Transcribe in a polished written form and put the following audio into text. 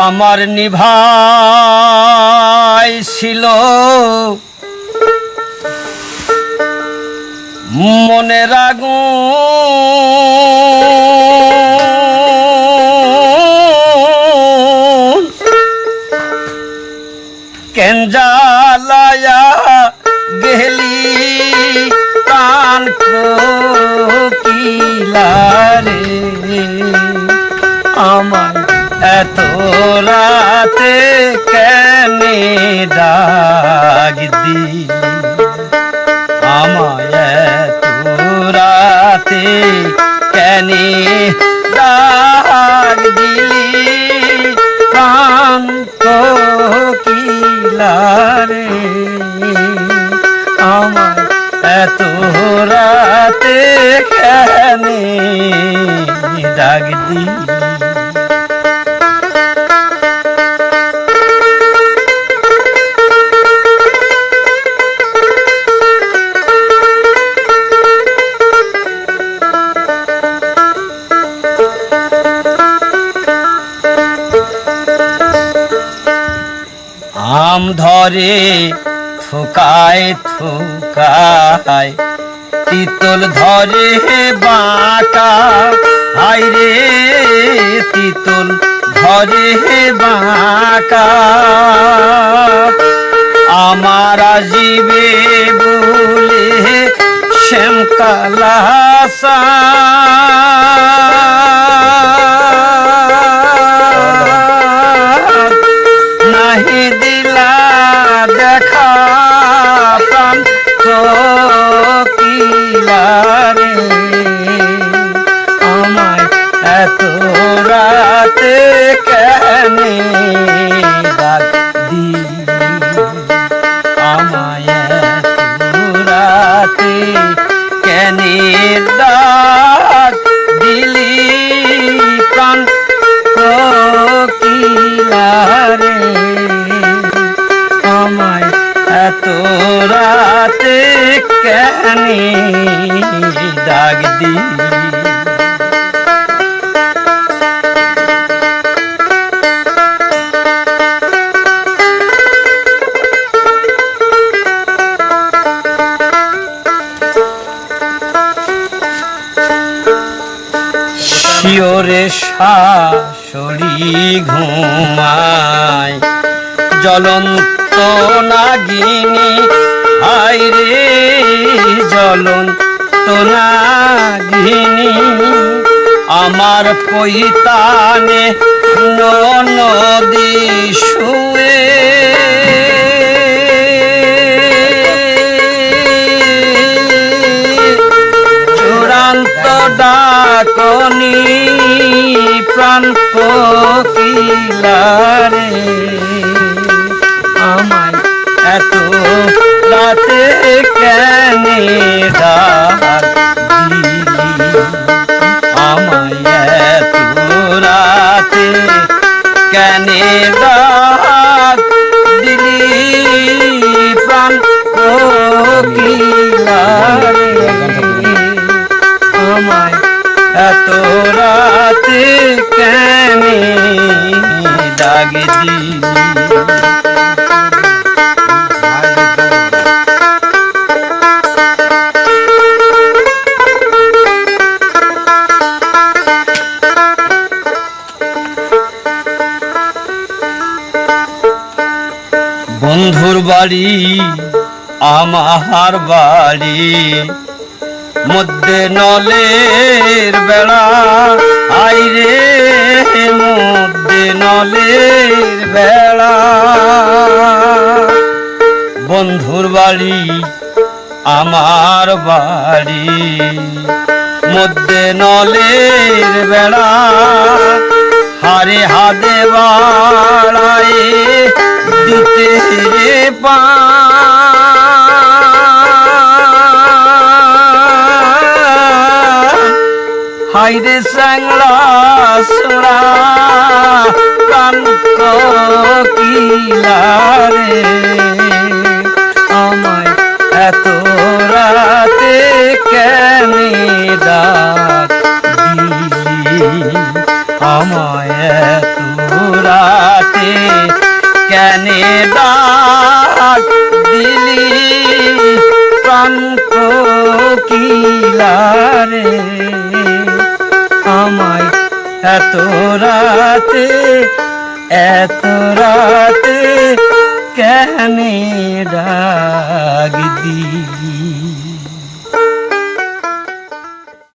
আমার নিভাই ছিল মনে আগুন কেন জ্বালায়া গেলি প্রাণ কোকিলা রে আমায় এত রাতে কেনে ডাক দিলি আমায় এত রাতে কেনে ডাক দিলি প্রাণ কোকিলা রে আমায় এত রাতে কেনে ডাক দিলি আম ধরে থোকায় থোকায় তিতল ধরে বাঁকা হায় রে তিতল ধরে বাঁকা আমার আসিবে বলে শ্যামকালা নাহি দিলা দেখা প্রাণ কোকিলা রে আমায় এত রাতে কেনে ডাক দিলি আমায় এত রাতে কেনে ডাক দিলি প্রাণ কোকিলা রে আমায় এত রাতে কেনে ডাক দিলি শিওরে শাশুড়ি ঘুমায় জ্বলন্ত নাগিনী হায় রে জ্বলন্ত নাগিনী আমার পৈতানে নদী শুয়ে চূড়ান্ত ডাকনি প্রাণ কোকিলা রে আমায় এত রাতে কেনে ডাক দিলি আমায় এত রাতে কেনে ডাক দিলি প্রাণ কোকিলা রে আমায় এত রাতে কেনে ডাক দিলি বন্ধুর বাড়ি আমার বাড়ি মধ্যে নলের বেড়া আইরে মধ্যে নলের বেড়া বন্ধুর বাড়ি আমার বাড়ি মধ্যে নলের বেড়া হারে হাদে বাড়ায় দিতে রে পা হাইরে স্যাংলা সোড়া কান কোকিলা রে আমায় এত রাতে কেনে ডাক দিলি আমায় এত রাতে কেনে ডাক দিলি প্রাণ কোকিলারে আমায় এত রাতে কেনে ডাক দিলি